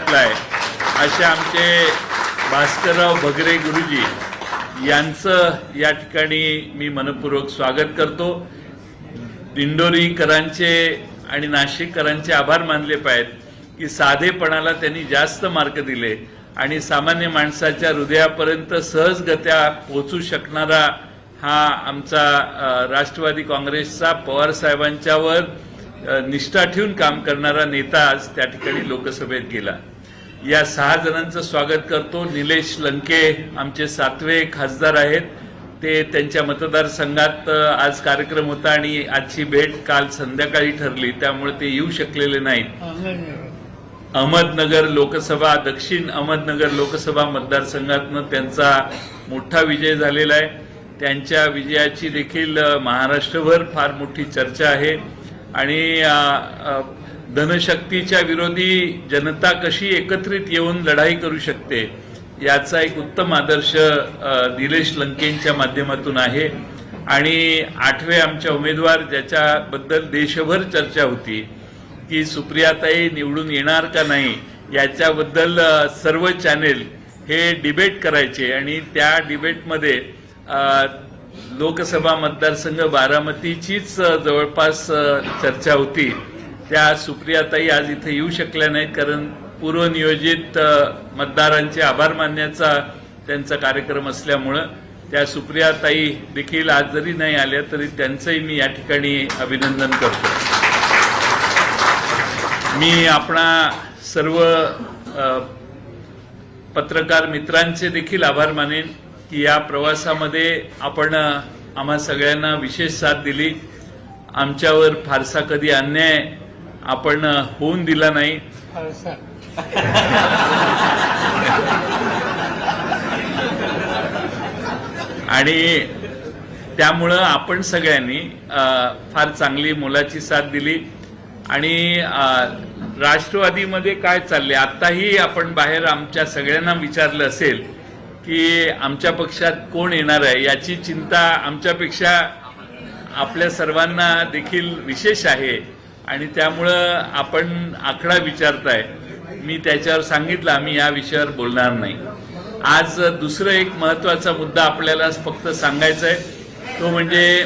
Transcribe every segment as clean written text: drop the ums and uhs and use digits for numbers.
घातलाय असे आमचे भास्करराव भगरे गुरुजी यांचं या ठिकाणी मी मनपूर्वक स्वागत करतो। दिंडोरीकरांचे आणि नाशिककरांचे आभार मानले पाहिजेत की साधेपणाला त्यांनी जास्त मार्क दिले आणि सामान्य माणसाच्या हृदयापर्यंत सहजगत्या पोहोचू शकणारा हा आमचा राष्ट्रवादी काँग्रेसचा पवार साहेबांच्यावर निष्ठा ठेवून काम करणारा नेता आज त्या ठिकाणी लोकसभेत गेला। या 6 जणांचं स्वागत करतो। निलेश लंके आमचे 7वे खासदार आहेत, ते त्यांच्या मतदारसंघात आज कार्यक्रम होता आणि आजची भेट काल संध्याकाळी ठरली, त्यामुळे ते येऊ शकलेले नाहीत। अहमदनगर लोकसभा, दक्षिण अहमदनगर लोकसभा मतदारसंघातनं त्यांचा मोठा विजय झालेला आहे। त्यांच्या विजयाची देखील महाराष्ट्रभर फार मोठी चर्चा आहे आणि धनशक्तीच्या विरोधी जनता कशी एकत्रित येऊन लढाई करू शकते याचा एक उत्तम आदर्श निलेश लंकेंच्या माध्यमातून आहे। आणि 8वे आमच्या उमेदवार ज्याच्याबद्दल देशभर चर्चा होती की सुप्रियाताई निवडून येणार का नाही, याच्याबद्दल सर्व चॅनेल हे डिबेट करायचे आणि त्या डिबेटमध्ये लोकसभा मतदारसंघ बारामतीचीच जवळपास चर्चा होती। त्या सुप्रियाताई आज इथे येऊ शकल्या नाहीत कारण पूर्वनियोजित मतदारांचे आभार मानण्याचा त्यांचा कार्यक्रम असल्यामुळं त्या सुप्रियाताई देखील आज जरी नाही आल्या तरी त्यांचंही मी या ठिकाणी अभिनंदन करतो। मी आपणा सर्व पत्रकार मित्रांचे देखील आभार मानेन की या प्रवासामध्ये आपण आम्हा सगळ्यांना विशेष साथ दिली। आमच्यावर फारसा कधी अन्याय आपण होऊन दिला नाही। आणि त्यामुळं आपण सगळ्यांनी फार चांगली मोलाची साथ दिली। आणि राष्ट्रवादीमध्ये काय चालले, आताही आपण बाहेर आमच्या सगळ्यांना विचारलं असेल की आमच्या पक्षात कोण येणार आहे, याची चिंता आमच्यापेक्षा आपल्या सर्वांना देखील विशेष आहे आणि त्यामुळं आपण आकडा विचारताय, मी त्याच्यावर सांगितलं आम्ही या विषयावर बोलणार नाही। आज दुसरं एक महत्त्वाचा मुद्दा आपल्याला फक्त सांगायचा आहे, तो म्हणजे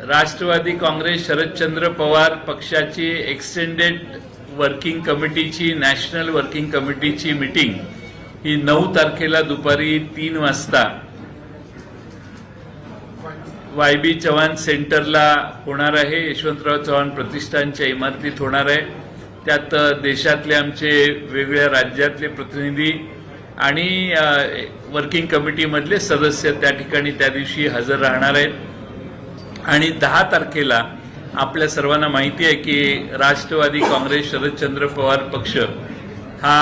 राष्ट्रवादी काँग्रेस शरदचंद्र पवार पक्षाची एक्सटेंडेड वर्किंग कमिटीची, नॅशनल वर्किंग कमिटीची मीटिंग ही 9 तारखेला दुपारी 3 वाजता YB चव्हाण सेंटरला होणार आहे। यशवंतराव चव्हाण प्रतिष्ठानच्या इमारतीत होणार आहे। त्यात देशातले आमचे वेगवेगळ्या राज्यातले प्रतिनिधी आणि वर्किंग कमिटीमधले सदस्य त्या ठिकाणी त्या दिवशी हजर राहणार आहेत। आणि 10 तारखेला आपल्या सर्वांना माहिती आहे की राष्ट्रवादी काँग्रेस शरदचंद्र पवार पक्ष हा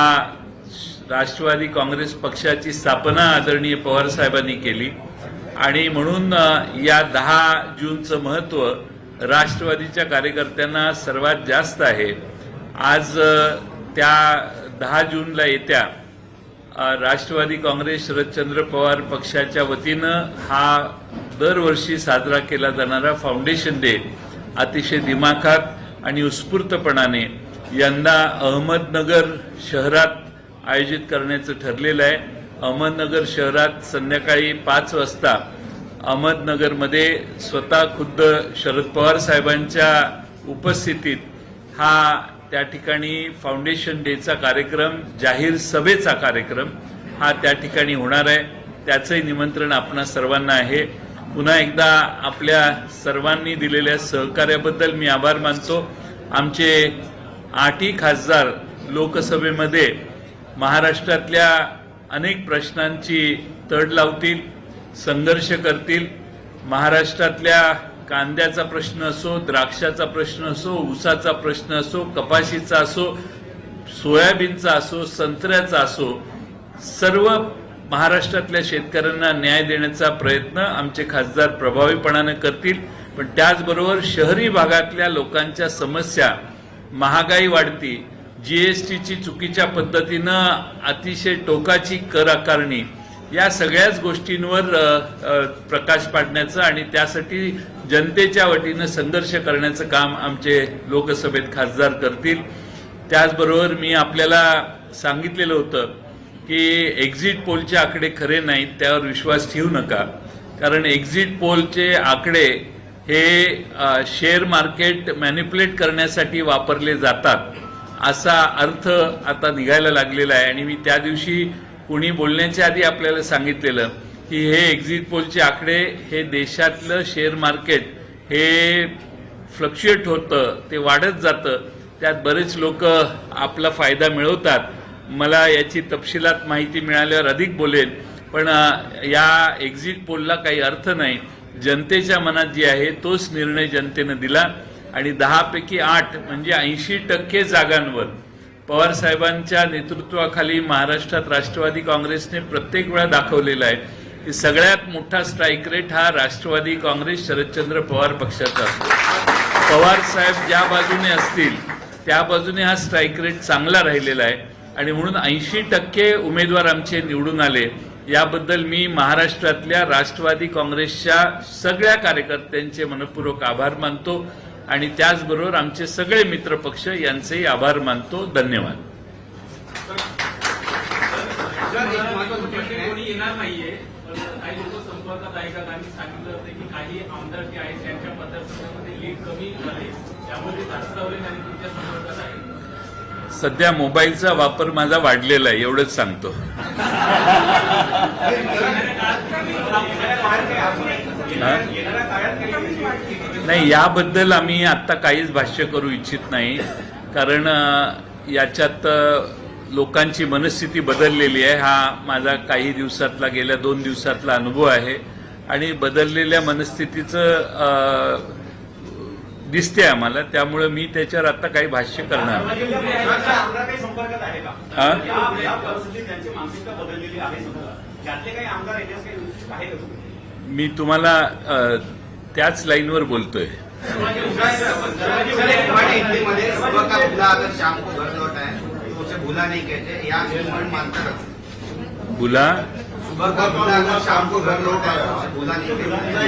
राष्ट्रवादी काँग्रेस पक्षाची स्थापना आदरणीय पवार साहेबांनी केली आणि म्हणून या 10 जूनचं महत्त्व राष्ट्रवादीच्या कार्यकर्त्यांना सर्वात जास्त आहे। आज त्या 10 जूनला येत्या राष्ट्रवादी काँग्रेस शरदचंद्र पवार पक्षाच्या वतीनं हा दरवर्षी साजरा केला जाणारा फाउंडेशन डे अतिशय दिमाखात आणि उत्स्फूर्तपणाने यंदा अहमदनगर शहरात आयोजित करण्याचं ठरलेलं आहे। अहमदनगर शहरात संध्याकाळी 5 वाजता अहमदनगरमध्ये स्वतः खुद्द शरद पवार साहेबांच्या उपस्थितीत हा त्या ठिकाणी फाउंडेशन डेचा कार्यक्रम, जाहीर सभेचा कार्यक्रम हा त्या ठिकाणी होणार आहे। त्याचंही निमंत्रण आपणा सर्वांना आहे। पुन्हा एकदा आपल्या सर्वांनी दिलेल्या सहकार्याबद्दल मी आभार मानतो। आमचे 8ही खासदार लोकसभेमध्ये महाराष्ट्रातल्या अनेक प्रश्नांची तड लावतील, संघर्ष करतील। महाराष्ट्रातल्या कांद्याचा प्रश्न असो, द्राक्षाचा प्रश्न असो, ऊसाचा प्रश्न असो, कपाशीचा असो, सोयाबीनचा असो, संत्र्याचा असो, सर्व महाराष्ट्रातल्या शेतकऱ्यांना न्याय देण्याचा प्रयत्न आमचे खासदार प्रभावीपणाने करतील। पण त्याचबरोबर शहरी भागातल्या लोकांच्या समस्या, महागाई वाढती, GSTची चुकीच्या पद्धतीनं अतिशय टोकाची कर आकारणी, या सगळ्याच गोष्टींवर प्रकाश पाडण्याचं आणि त्यासाठी जनतेच्या वतीनं संघर्ष करण्याचं काम आमचे लोकसभेत खासदार करतील। त्याचबरोबर मी आपल्याला सांगितलेलं होतं की एक्झिट पोलचे आकडे खरे नाहीत, त्यावर विश्वास ठेवू नका. कारण एक्झिट पोलचे आकडे हे शेअर मार्केट मॅनिप्युलेट करण्यासाठी वापरले जातात असा अर्थ आता निघायला लागलेला आहे. आणि मी त्या दिवशी कुणी बोलण्याच्या आधी आपल्याला सांगितलेलं की हे एक्झिट पोलचे आकडे हे देशातलं शेअर मार्केट हे फ्लक्च्युएट होतं, ते वाढत जातं, त्यात बरेच लोक आपला फायदा मिळवतात. मला याची तपशिलात माहिती मिळाल्यावर अधिक बोलेल, पण या एक्झिट पोलला काही अर्थ नाही. जनतेच्या मनात जे आहे तोच निर्णय जनतेनं दिला आणि 10 पैकी 8 म्हणजे 80% जागांवर पवार साहेबांच्या नेतृत्वाखाली महाराष्ट्रात राष्ट्रवादी काँग्रेसने प्रत्येक वेळा दाखवलेला आहे की सगळ्यात मोठा स्ट्राईक रेट हा राष्ट्रवादी काँग्रेस शरदचंद्र पवार पक्षाचा असतो. पवार साहेब ज्या बाजूने असतील त्या बाजूने हा स्ट्राईक रेट चांगला राहिलेला आहे आणि म्हणून 80% उमेदवार आमचे निवडून आले. याबद्दल मी महाराष्ट्रातल्या राष्ट्रवादी काँग्रेसच्या सगळ्या कार्यकर्त्यांचे मनपूर्वक आभार मानतो आणि त्याचबरोबर आमचे सगळे मित्रपक्ष यांचेही आभार मानतो. धन्यवाद. काही लोक संपर्कात आहे का? त्यांनी सांगितलं होतं की काही आमदार जे आहेत त्यांच्या मतदारसंघामध्ये लीड कमी झाले, त्यामध्ये तासगावले आणि तुमच्या संपर्कात आहे. सध्या मोबाईलचा वापर माझा वाढलेला आहे एवढंच सांगतो. नाही, याबद्दल आम्ही आता काहीच भाष्य करू इच्छित नाही, कारण याच्यात लोकांची मनस्थिती बदललेली आहे. हा माझा काही दिवसातला गेल्या 2 दिवसातला अनुभव आहे आणि बदललेल्या मनस्थितीचं दिसते आम्हाला, त्यामुळे मी त्याच्यावर आता काही भाष्य करणार नाही. मी तुम्हाला त्याच लाईनवर बोलतोय. बुला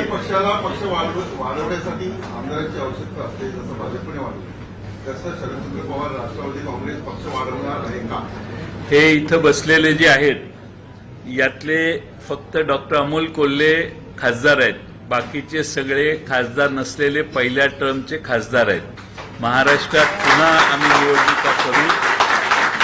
पक्षाला पक्ष वाढवण्यासाठी आमदारांची आवश्यकता असते, जसं भाजपने वाढवलं तसं शरदचंद्र पवार राष्ट्रवादी काँग्रेस पक्ष वाढवणार आहे का? हे इथं बसलेले जे आहेत यातले फक्त डॉक्टर अमोल कोल्हे खासदार आहेत, बाकीचे सगळे खासदार नसलेले पहिल्या टर्मचे खासदार आहेत. महाराष्ट्रात पुन्हा आम्ही निवडणुका करू,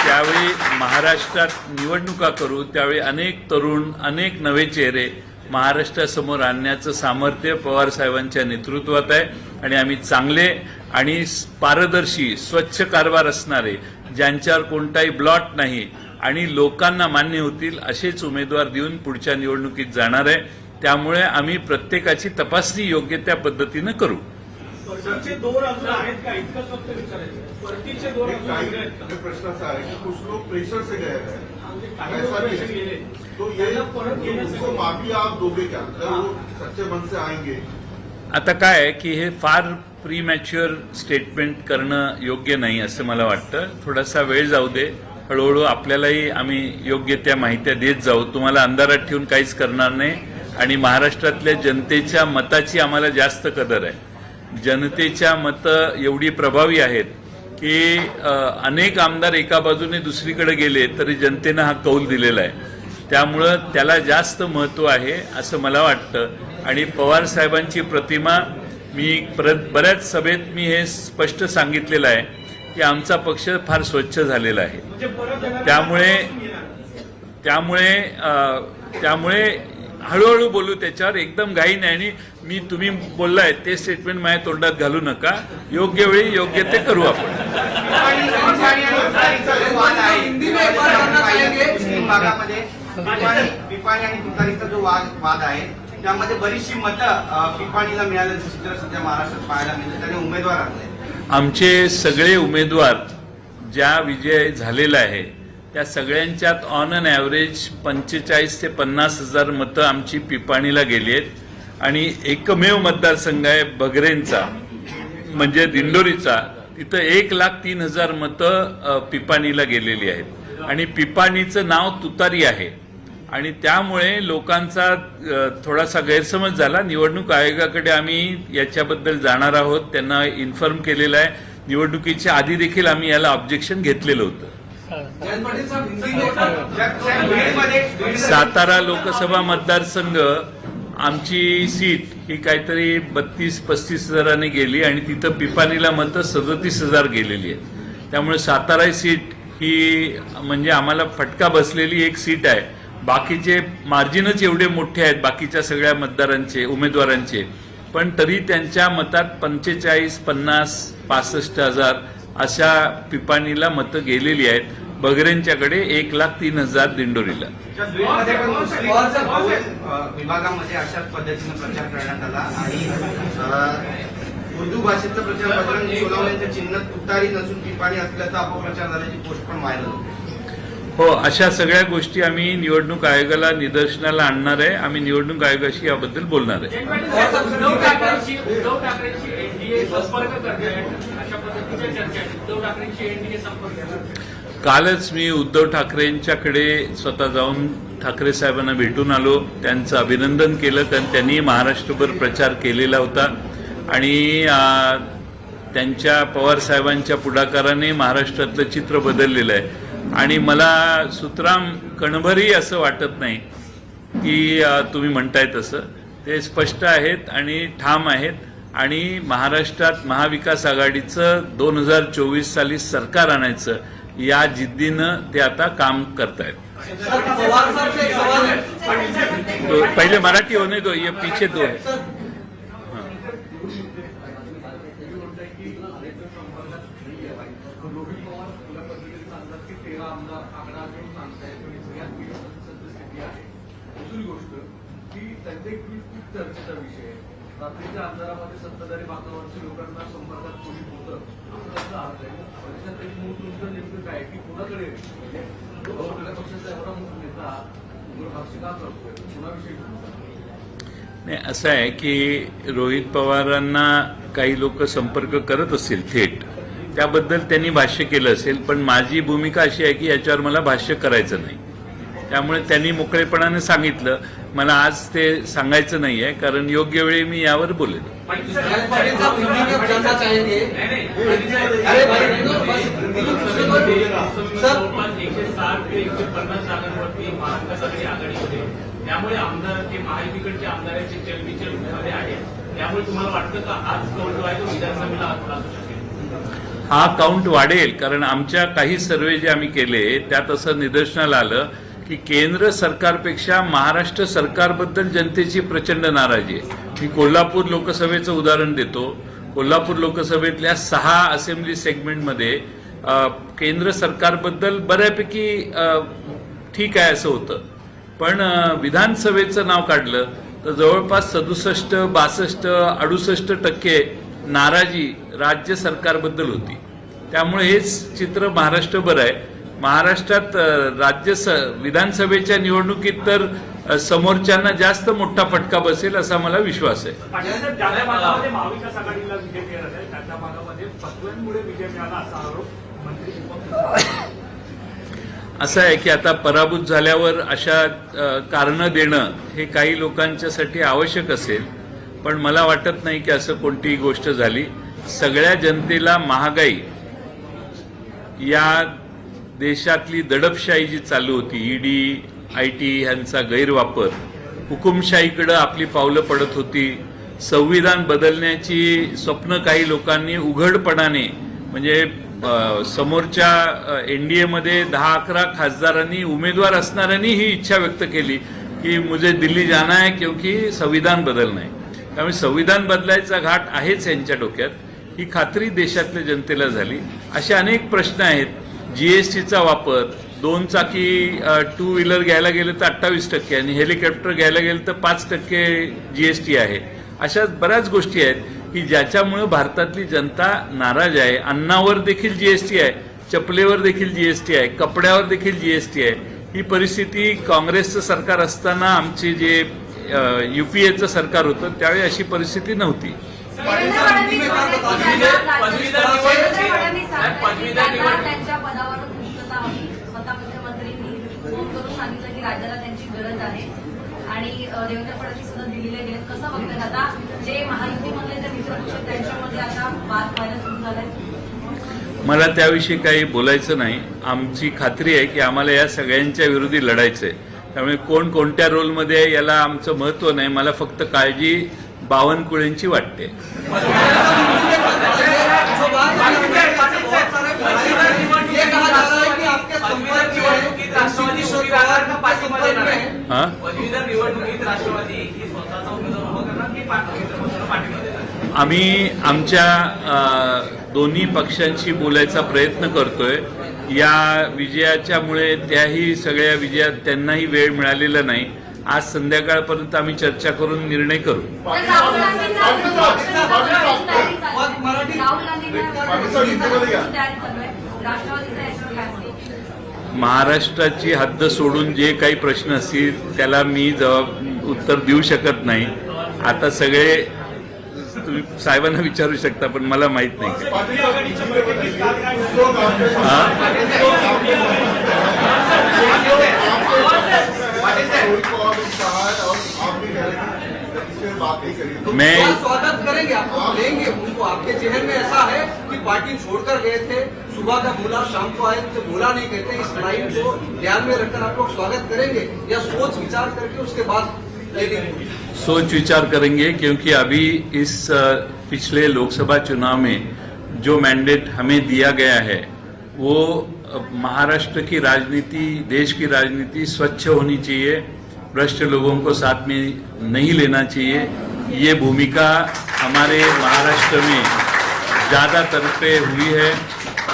त्यावेळी महाराष्ट्रात निवडणुका करू त्यावेळी अनेक तरुण, अनेक नवे चेहरे महाराष्ट्रासमोर आणण्याचं सामर्थ्य पवार साहेबांच्या नेतृत्वात आहे आणि आम्ही चांगले आणि पारदर्शी स्वच्छ कारभार असणारे, ज्यांच्यावर कोणताही ब्लॉट नाही आणि लोकांना मान्य होतील असेच उमेदवार देऊन पुढच्या निवडणुकीत जाणार आहे. त्यामुळे आम्ही प्रत्येकाची तपासणी योग्य त्या पद्धतीनं करू. परतीचे दोर अजून आहेत का? इतकंच फक्त विचारायचं. परतीचे दोर अजून आहेत. प्रश्न असा आहे की कुछ लोग प्रेशर से गए हैं, काही लोक पैसे गेले तो ये उनको माफी आप दोगे क्या? जर वो सच्चे मन से आएंगे. आता काय आहे की हे फार प्रीमॅच्युअर स्टेटमेंट करणं योग्य नाही असं मला वाटतं. थोडासा वेळ जाऊ दे, हळूहळू आपल्यालाही आम्ही योग्य त्या माहित्या देत जाऊ. तुम्हाला अंधारात ठेवून काहीच करणार नाही आणि महाराष्ट्रातल्या जनतेच्या मताची आम्हाला जास्त कदर आहे. जनतेच्या मतं एवढी प्रभावी आहेत की अनेक आमदार एका बाजूने दुसरीकडे गेले तरी जनतेनं हा कौल दिलेला आहे. त्यामुळं त्याला जास्त महत्त्व आहे असं मला वाटतं. आणि पवार साहेबांची प्रतिमा मी बऱ्याच सभेत मी हे स्पष्ट सांगितलेलं आहे की आमचा पक्ष फार स्वच्छ झालेला आहे. त्यामुळे हळूहळू बोलू त्याच्यावर, एकदम घाई नाही. आणि मी तुम्ही बोललाय ते स्टेटमेंट माझ्या तोंडात घालू नका. योग्य वेळी योग्य ते करू आपण. पिपाणी आणि तुतारीचा जो वाद आहे त्यामध्ये बरीचशी मतं पिपाणीला मिळाल्याचं चित्र सध्या महाराष्ट्रात पाहायला मिळतं. त्याने उमेदवार आणले. आमचे सगळे उमेदवार ज्या विजय झालेला आहे त्या सगळ्यांच्यात ऑन अन ॲव्हरेज 45,000 ते 50,000 मतं आमची पिपाणीला गेली आहेत. आणि एकमेव मतदारसंघ आहे बगरेंचा म्हणजे दिंडोरीचा, तिथं 1,03,000 मतं पिपाणीला गेलेली आहेत. आणि पिपाणीचं नाव तुतारी आहे आणि त्यामुळे लोकांचा थोडासा गैरसमज झाला. निवडणूक आयोगाकडे आम्ही याच्याबद्दल जाणार आहोत, त्यांना इन्फॉर्म केलेलं आहे. निवडणुकीच्या आधी देखील आम्ही याला ऑब्जेक्शन घेतलेलं होतं. सातारा लोकसभा मतदारसंघ आमची सीट ही काहीतरी 32-35 हजाराने गेली आणि तिथं पिपाणीला मतं 37,000 गेलेली आहेत. त्यामुळे सातारा सीट ही म्हणजे आम्हाला फटका बसलेली एक सीट आहे. बाकीचे मार्जिनच एवढे मोठे आहेत बाकीच्या सगळ्या मतदारांचे उमेदवारांचे, पण तरी त्यांच्या मतात 45, 50, 65,000 अशा पिपाणीला मतं गेलेली आहेत. बगरेंच्याकडे 1,03,000 दिंडोरीला. विभागामध्ये अशाच पद्धतीने प्रचार करण्यात आला आणि उर्दू भाषेचा प्रचार बजरंग सोनवणेंचं चिन्ह तुतारी नसून पिपाणी असल्याचा अपप्रचार झाल्याची पोस्ट पण व्हायरल होती. हो, अशा सगळ्या गोष्टी आम्ही निवडणूक आयोगाला निदर्शनाला आणणार आहे. आम्ही निवडणूक आयोगाशी याबद्दल बोलणार आहे. उद्धव ठाकरेंची एनडीए संपर्क करते अशा पद्धतीच्या चर्चा आहेत. उद्धव ठाकरेंची एनडीए संपर्क. कालच मी उद्धव ठाकरेंच्याकडे स्वतः जाऊन ठाकरे साहेबांना भेटून आलो. त्यांचं अभिनंदन केलं, कारण त्यांनी महाराष्ट्रभर प्रचार केलेला होता आणि त्यांच्या पवार साहेबांच्या पुढाकाराने महाराष्ट्रातलं चित्र बदललेलं आहे. आणि मला सुतराम कणभरही असं वाटत नाही की तुम्ही म्हणताय तसं. ते स्पष्ट आहेत आणि ठाम आहेत आणि महाराष्ट्रात महाविकास आघाडीचं 2024 साली सरकार आणायचं या जिद्दीनं ते आता काम करतायत. पहिले मराठी होने दो, ये पीछे दो है. चर्चेचा विषय रात्रीच्या अंधारामध्ये सत्ताधारी बाकावरच्या लोकांना संपर्कात कोणी होतं असं अर्थ आहे. पक्षात एक मूळ तुमचं नेमकं काय की कुणाकडे म्हणजे पक्षाचा एवढा मोठा नेता भाष्य का करतोय, कुणाविषयी? नाही, असं आहे की रोहित पवारांना काही लोक संपर्क करत असतील थेट, त्याबद्दल त्यांनी भाष्य केलं असेल. पण माझी भूमिका अशी आहे की याच्यावर मला भाष्य करायचं नाही. त्यामुळे त्यांनी मोकळेपणाने सांगितलं. मला आज ते सांगायचं नाहीये, कारण योग्य वेळी मी यावर बोलेन. त्यामुळे आमदार ते महायुतीकडचे आमदारांचे चलबिचल मध्ये आहे. त्यामुळे तुम्हाला वाटतं का आज काउंट आहे तो विधानसभेला असू शकेल? हा काउंट वाढेल, कारण आमच्या काही सर्वे जे आम्ही केले त्यात असं निदर्शनाला आलं की केंद्र सरकारपेक्षा महाराष्ट्र सरकारबद्दल जनतेची प्रचंड नाराजी आहे. मी कोल्हापूर लोकसभेचं उदाहरण देतो. कोल्हापूर लोकसभेतल्या 6 असेंब्ली सेगमेंटमध्ये केंद्र सरकारबद्दल बऱ्यापैकी ठीक आहे असं होतं, पण विधानसभेचं नाव काढलं तर जवळपास 67, 62, 68% नाराजी राज्य सरकारबद्दल होती. त्यामुळे हेच चित्र महाराष्ट्रभर आहे. महाराष्ट्रात विधानसभेच्या निवडणुकीत तर समोरच्यांना जास्त मोठा फटका बसेल असा मला विश्वास आहे. महाविकास आघाडीला विजय मिळाला असेल, त्या भागामध्ये फसव्यांमुळे विजय मिळाला असा आरोप मंत्री. असं आहे की आता पराभूत झाल्यावर अशा कारणं देणं हे काही लोकांच्यासाठी आवश्यक असेल, पण मला वाटत नाही की असं कोणतीही गोष्ट झाली. सगळ्या जनतेला महागाई, या देशातली दडपशाही जी चालू होती, ईडी, IT ह्यांचा गैरवापर, हुकुमशाहीकडे आपली पावलं पडत होती, संविधान बदलण्याची स्वप्न काही लोकांनी उघडपणाने, म्हणजे समोरच्या NDA मध्ये 10-11 खासदारांनी उमेदवार असणाऱ्यांनी ही इच्छा व्यक्त केली की मुझे दिल्ली जाना है क्योंकि संविधान बदलना है. त्यामुळे संविधान बदलायचा घाट आहेच यांच्या डोक्यात, ही खात्री देशातल्या जनतेला झाली. असे अनेक प्रश्न आहेत. GSTचा वापर, 2 चाकी 2 व्हीलर घ्यायला गेलं तर 28% आणि हेलिकॉप्टर घ्यायला गेलं तर 5% GST आहे. अशा बऱ्याच गोष्टी आहेत की ज्याच्यामुळे भारतातली जनता नाराज आहे. अन्नावर देखील GST आहे, चपलेवर देखील GST आहे, कपड्यावर देखील GST आहे. ही परिस्थिती काँग्रेसचं सरकार असताना आमचे जे UPAचं सरकार होतं त्यावेळी अशी परिस्थिती नव्हती. त्यांच्या पदावरून मुक्तता हवी. स्वतः मुख्यमंत्र्यांनी फोन करून सांगितलं की राज्याला त्यांची गरज आहे आणि देवेंद्र फडणवीस सुद्धा दिल्लीला गेले. कसं बघतात आता जे महायुतीमधले जे मित्रपक्ष त्यांच्यामध्ये आता वाद व्हायला सुरू झालाय? मला त्याविषयी काही बोलायचं नाही. आमची खात्री आहे की आम्हाला या सगळ्यांच्या विरोधी लढायचं आहे. त्यामुळे कोण कोणत्या रोलमध्ये आहे याला आमचं महत्त्व नाही. मला फक्त काळजी बावनकुळेंची वाटते. हा, पदवीधर निवडणुकीत राष्ट्रवादी ही स्वतःचा उमेदवार उभा करणार की पाठिंबा देणार? आम्ही आमच्या दोन्ही पक्षांशी बोलायचा प्रयत्न करतोय. या विजयाच्यामुळे त्याही सगळ्या विजयात त्यांनाही वेळ मिळालेला नाही. आज संध्याकाळपर्यंत आम्ही चर्चा करून निर्णय करू. राहुल गांधींना राष्ट्रवादीचा याच्यावर काय असेल? महाराष्ट्राची हद्द सोडून जे काही प्रश्न असतील त्याला मी उत्तर देऊ शकत नाही. आता सगळे तुम्ही साहेबांना विचारू शकता, पण मला माहित नाही. मैं स्वागत करेंगे, आपको लेंगे उनको. आपके चेहरे में ऐसा है कि पार्टी छोड़कर गए थे, सुबह का बोला शाम को आए तो बोला नहीं कहते. इस लाइन को ध्यान में रखकर आप लोग स्वागत करेंगे या सोच विचार करके उसके बाद लेंगे? सोच विचार करेंगे, क्योंकि अभी इस पिछले लोकसभा चुनाव में जो मैंडेट हमें दिया गया है वो महाराष्ट्र की राजनीति, देश की राजनीति स्वच्छ होनी चाहिए, भ्रष्ट लोगों को साथ में नहीं लेना चाहिए. ये भूमिका हमारे महाराष्ट्र में ज़्यादातर पे हुई है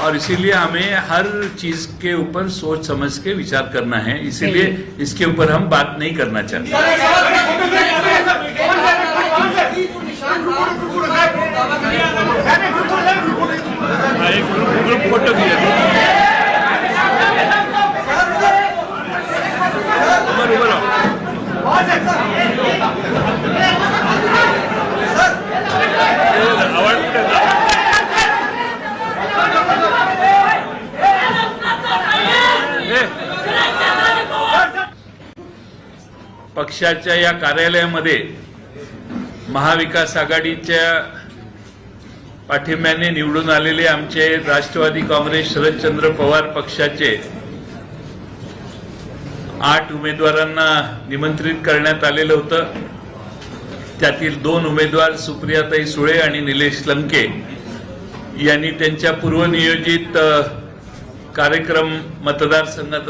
और इसीलिए हमें हर चीज के ऊपर सोच समझ के विचार करना है. इसीलिए इसके ऊपर हम बात नहीं करना चाहते. ग्रुप फोटो भी है. पक्षाच्या या कार्यालयामध्ये महाविकास आघाडीच्या पाठिंब्याने निवडून आलेले आमचे राष्ट्रवादी काँग्रेस शरदचंद्र पवार पक्षाचे 8 उमेदवारांना निमंत्रित करण्यात आलेलं होतं. त्यातील 2 उमेदवार सुप्रियाताई सुळे आणि निलेश लंके यांनी त्यांच्या पूर्वनियोजित कार्यक्रम मतदारसंघात